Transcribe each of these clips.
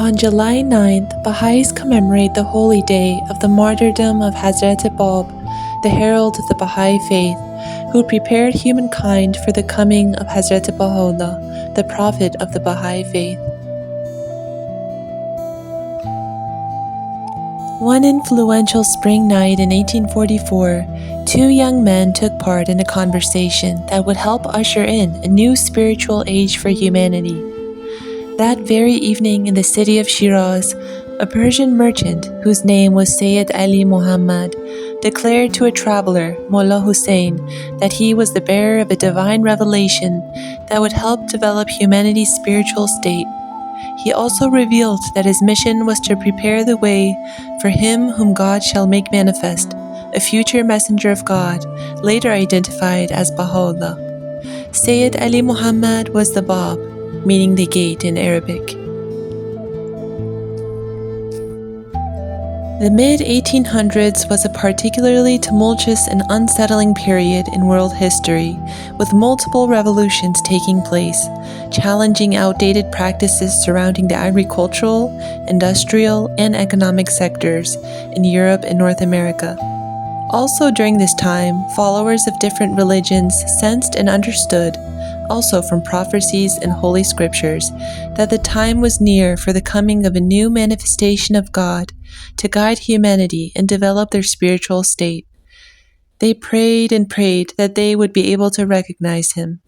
On July 9th, Baha'is commemorate the holy day of the martyrdom of Hazrat Bab, the herald of the Baha'i Faith, who prepared humankind for the coming of Hazrat Baha'u'llah, the prophet of the Baha'i Faith. One influential spring night in 1844, two young men took part in a conversation that would help usher in a new spiritual age for humanity. That very evening in the city of Shiraz, a Persian merchant whose name was Sayyid Ali Muhammad declared to a traveler, Mulla Husayn, that he was the bearer of a divine revelation that would help develop humanity's spiritual state. He also revealed that his mission was to prepare the way for him whom God shall make manifest, a future messenger of God, later identified as Baha'u'llah. Sayyid Ali Muhammad was the Bab, meaning the gate in Arabic. The mid-1800s was a particularly tumultuous and unsettling period in world history, with multiple revolutions taking place, challenging outdated practices surrounding the agricultural, industrial, and economic sectors in Europe and North America. Also during this time, followers of different religions sensed and understood, also from prophecies and holy scriptures, that the time was near for the coming of a new manifestation of God to guide humanity and develop their spiritual state. They prayed and prayed that they would be able to recognize him.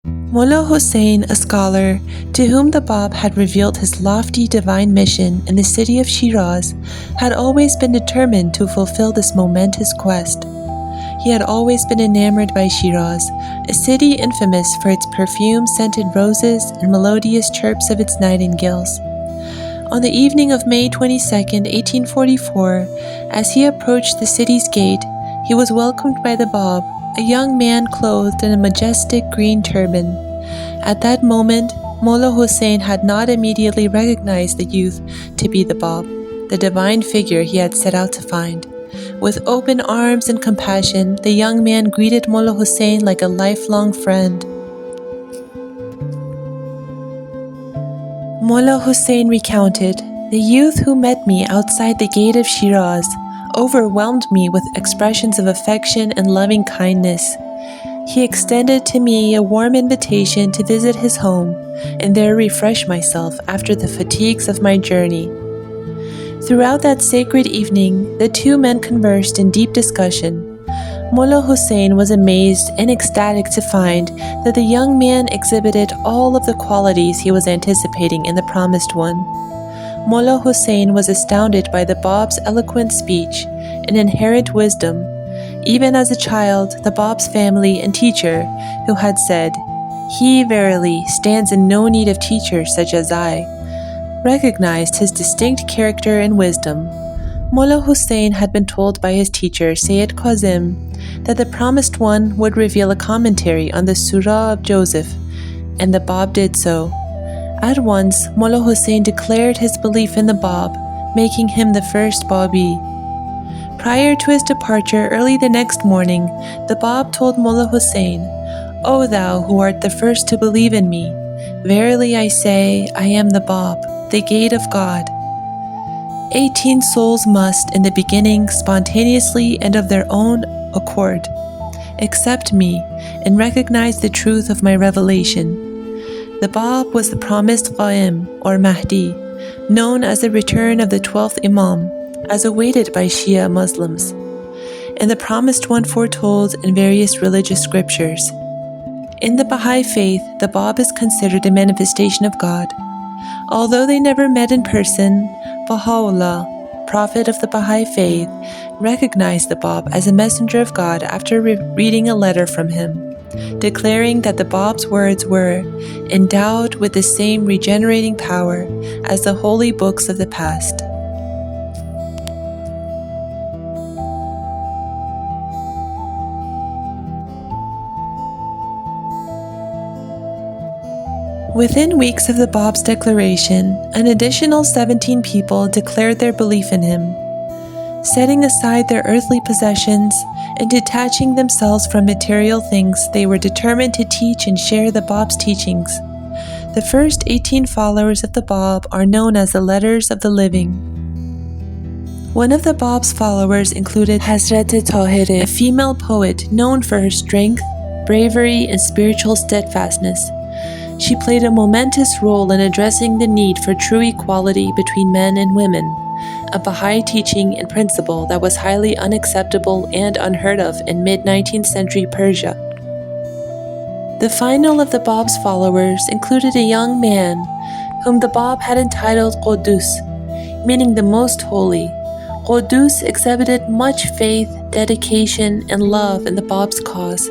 Mulla Husayn, a scholar, to whom the Bab had revealed his lofty divine mission in the city of Shiraz, had always been determined to fulfill this momentous quest. He had always been enamored by Shiraz, a city infamous for its perfume-scented roses and melodious chirps of its nightingales. On the evening of May 22, 1844, as he approached the city's gate, he was welcomed by the Bab, a young man clothed in a majestic green turban. At that moment, Mulla Husayn had not immediately recognized the youth to be the Bab, the divine figure he had set out to find. With open arms and compassion, the young man greeted Mulla Husayn like a lifelong friend. Mulla Husayn recounted, "The youth who met me outside the gate of Shiraz overwhelmed me with expressions of affection and loving kindness. He extended to me a warm invitation to visit his home and there refresh myself after the fatigues of my journey." Throughout that sacred evening, the two men conversed in deep discussion. Mulla Husayn was amazed and ecstatic to find that the young man exhibited all of the qualities he was anticipating in the promised one. Mulla Husayn was astounded by the Bab's eloquent speech and inherent wisdom. Even as a child, the Bab's family and teacher, who had said, "He verily stands in no need of teachers such as I," recognized his distinct character and wisdom. Mulla Husayn had been told by his teacher, Sayyid Qasim, that the promised one would reveal a commentary on the Surah of Joseph, and the Bab did so. At once, Mulla Husayn declared his belief in the Bab, making him the first Babi. Prior to his departure early the next morning, the Bab told Mulla Husayn, "O thou who art the first to believe in me, verily I say, I am the Bab, the gate of God. 18 souls must, in the beginning, spontaneously and of their own accord, accept me and recognize the truth of my revelation." The Bab was the promised Qaim, or Mahdi, known as the return of the 12th Imam, as awaited by Shia Muslims, and the promised one foretold in various religious scriptures. In the Baha'i Faith, the Bab is considered a manifestation of God. Although they never met in person, Baha'u'llah, prophet of the Baha'i Faith, recognized the Bab as a messenger of God after reading a letter from him, declaring that the Bab's words were endowed with the same regenerating power as the holy books of the past. Within weeks of the Bab's declaration, an additional 17 people declared their belief in him. Setting aside their earthly possessions and detaching themselves from material things, they were determined to teach and share the Bab's teachings. The first 18 followers of the Bab are known as the Letters of the Living. One of the Bab's followers included Hazrat, a female poet known for her strength, bravery, and spiritual steadfastness. She played a momentous role in addressing the need for true equality between men and women, a Bahai teaching and principle that was highly unacceptable and unheard of in mid-19th century Persia. The final of the Bab's followers included a young man whom the Bab had entitled Qudus, meaning the Most Holy. Qudus exhibited much faith, dedication, and love in the Bab's cause,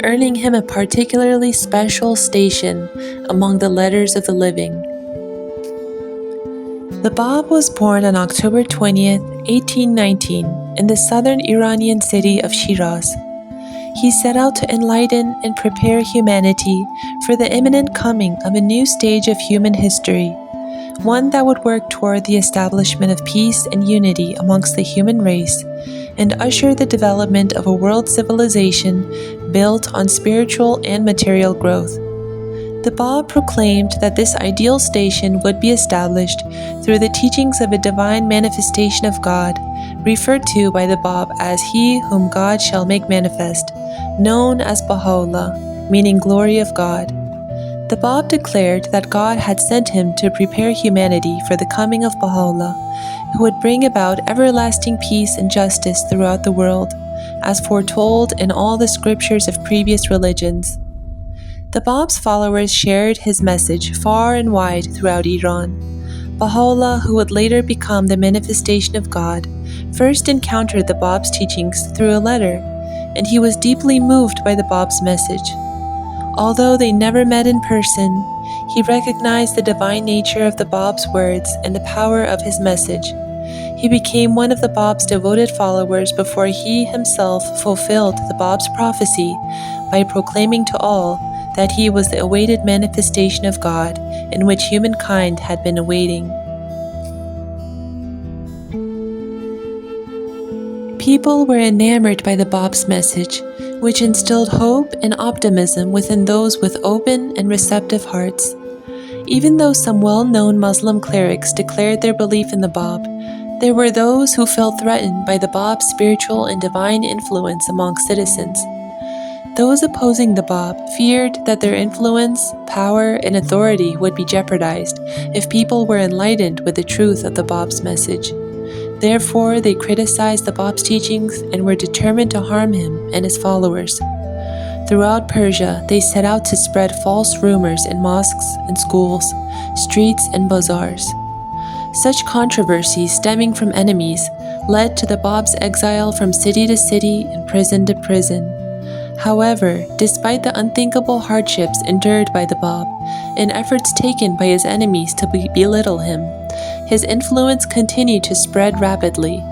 earning him a particularly special station among the Letters of the Living. The Bab was born on October 20th, 1819, in the southern Iranian city of Shiraz. He set out to enlighten and prepare humanity for the imminent coming of a new stage of human history, one that would work toward the establishment of peace and unity amongst the human race and usher the development of a world civilization built on spiritual and material growth. The Bab proclaimed that this ideal station would be established through the teachings of a divine manifestation of God, referred to by the Bab as He whom God shall make manifest, known as Baha'u'llah, meaning glory of God. The Bab declared that God had sent him to prepare humanity for the coming of Baha'u'llah, who would bring about everlasting peace and justice throughout the world, as foretold in all the scriptures of previous religions. The Bab's followers shared his message far and wide throughout Iran. Baha'u'llah, who would later become the manifestation of God, first encountered the Bab's teachings through a letter, and he was deeply moved by the Bab's message. Although they never met in person, he recognized the divine nature of the Bab's words and the power of his message. He became one of the Bab's devoted followers before he himself fulfilled the Bab's prophecy by proclaiming to all that he was the awaited manifestation of God in which humankind had been awaiting. People were enamored by the Bab's message, which instilled hope and optimism within those with open and receptive hearts. Even though some well-known Muslim clerics declared their belief in the Bab, there were those who felt threatened by the Bab's spiritual and divine influence among citizens. Those opposing the Bab feared that their influence, power, and authority would be jeopardized if people were enlightened with the truth of the Bab's message. Therefore, they criticized the Bab's teachings and were determined to harm him and his followers. Throughout Persia, they set out to spread false rumors in mosques and schools, streets and bazaars. Such controversies stemming from enemies led to the Bab's exile from city to city and prison to prison. However, despite the unthinkable hardships endured by the Bab and efforts taken by his enemies to belittle him, his influence continued to spread rapidly.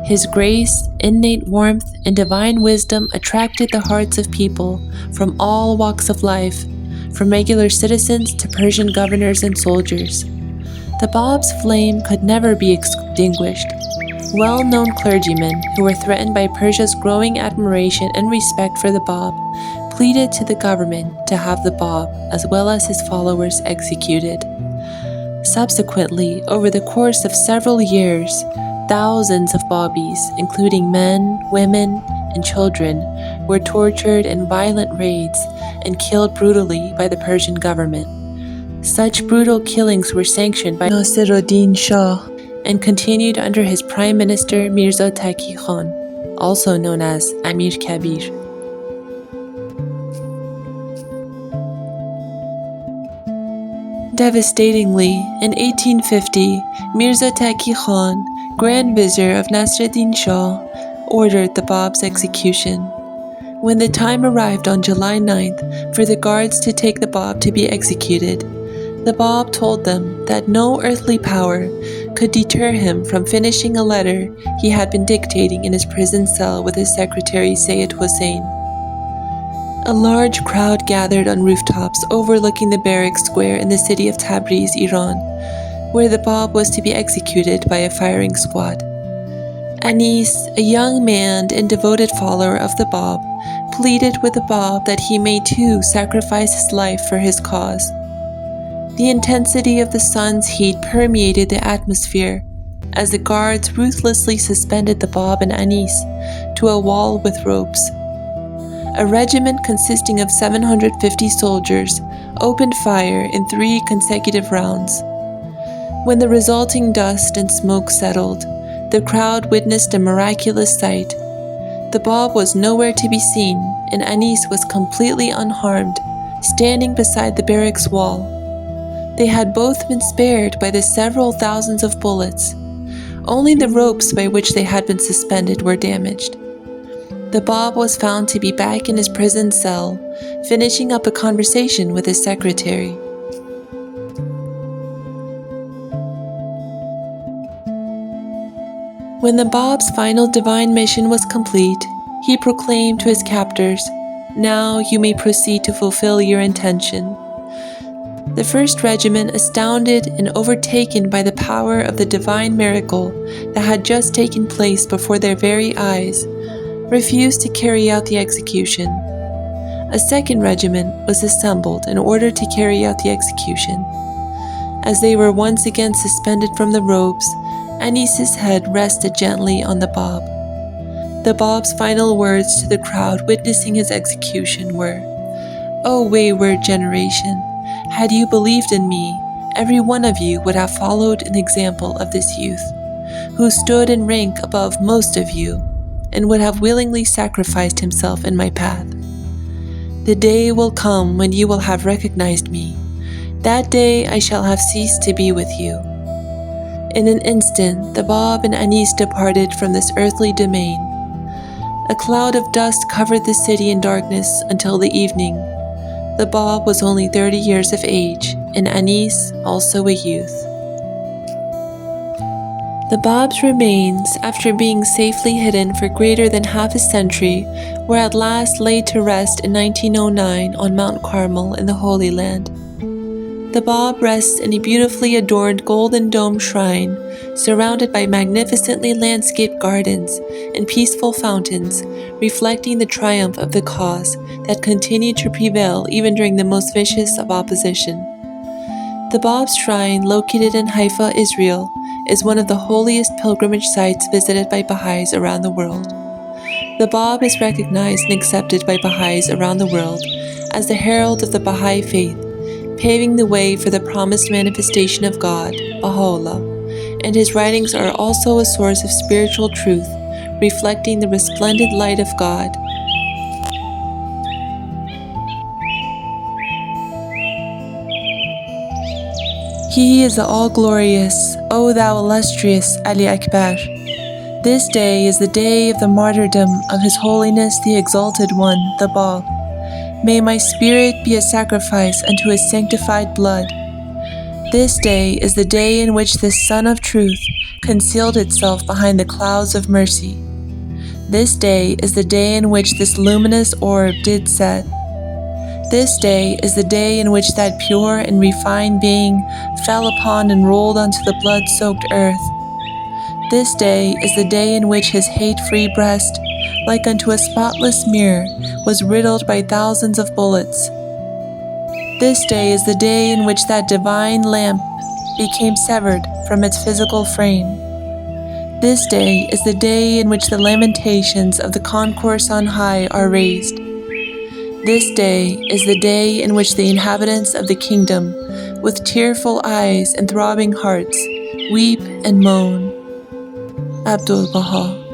His grace, innate warmth, and divine wisdom attracted the hearts of people from all walks of life, from regular citizens to Persian governors and soldiers. The Bab's flame could never be extinguished. Well-known clergymen who were threatened by Persia's growing admiration and respect for the Bab pleaded to the government to have the Bab as well as his followers executed. Subsequently, over the course of several years, thousands of Babis, including men, women, and children, were tortured in violent raids and killed brutally by the Persian government. Such brutal killings were sanctioned by Nasiruddin Shah and continued under his Prime Minister Mirza Taqi Khan, also known as Amir Kabir. Devastatingly, in 1850, Mirza Taqi Khan, Grand Vizier of Nasiruddin Shah, ordered the Bab's execution. When the time arrived on July 9th for the guards to take the Bab to be executed, the Bab told them that no earthly power could deter him from finishing a letter he had been dictating in his prison cell with his secretary Sayyid Husayn. A large crowd gathered on rooftops overlooking the barrack square in the city of Tabriz, Iran, where the Bab was to be executed by a firing squad. Anis, a young man and devoted follower of the Bab, pleaded with the Bab that he may too sacrifice his life for his cause. The intensity of the sun's heat permeated the atmosphere as the guards ruthlessly suspended the Bab and Anis to a wall with ropes. A regiment consisting of 750 soldiers opened fire in 3 consecutive rounds. When the resulting dust and smoke settled, the crowd witnessed a miraculous sight. The Bab was nowhere to be seen, and Anis was completely unharmed, standing beside the barracks wall. They had both been spared by the several thousands of bullets. Only the ropes by which they had been suspended were damaged. The Bab was found to be back in his prison cell, finishing up a conversation with his secretary. When the Bab's final divine mission was complete, he proclaimed to his captors, "Now you may proceed to fulfill your intention." The first regiment, astounded and overtaken by the power of the divine miracle that had just taken place before their very eyes, refused to carry out the execution. A second regiment was assembled in order to carry out the execution. As they were once again suspended from the ropes, Anis's head rested gently on the Bab. The Bab's final words to the crowd witnessing his execution were, "O wayward generation, had you believed in me, every one of you would have followed an example of this youth, who stood in rank above most of you, and would have willingly sacrificed himself in my path. The day will come when you will have recognized me. That day I shall have ceased to be with you." In an instant, the Bab and Anis departed from this earthly domain. A cloud of dust covered the city in darkness until the evening. The Bab was only 30 years of age, and Anis also a youth. The Bab's remains, after being safely hidden for greater than half a century, were at last laid to rest in 1909 on Mount Carmel in the Holy Land. The Bab rests in a beautifully adorned golden dome shrine, surrounded by magnificently landscaped gardens and peaceful fountains, reflecting the triumph of the cause that continued to prevail even during the most vicious of opposition. The Bab's shrine, located in Haifa, Israel, is one of the holiest pilgrimage sites visited by Baha'is around the world. The Bab is recognized and accepted by Baha'is around the world as the herald of the Baha'i Faith, paving the way for the promised manifestation of God, Baha'u'llah, and his writings are also a source of spiritual truth, reflecting the resplendent light of God. He is the all-glorious, O thou illustrious Ali Akbar. This day is the day of the martyrdom of His Holiness the Exalted One, the Bab. May my spirit be a sacrifice unto His sanctified blood. This day is the day in which the Sun of Truth concealed itself behind the clouds of mercy. This day is the day in which this luminous orb did set. This day is the day in which that pure and refined being fell upon and rolled onto the blood-soaked earth. This day is the day in which his hate-free breast, like unto a spotless mirror, was riddled by thousands of bullets. This day is the day in which that divine lamp became severed from its physical frame. This day is the day in which the lamentations of the concourse on high are raised. This day is the day in which the inhabitants of the kingdom, with tearful eyes and throbbing hearts, weep and moan. Abdul Baha.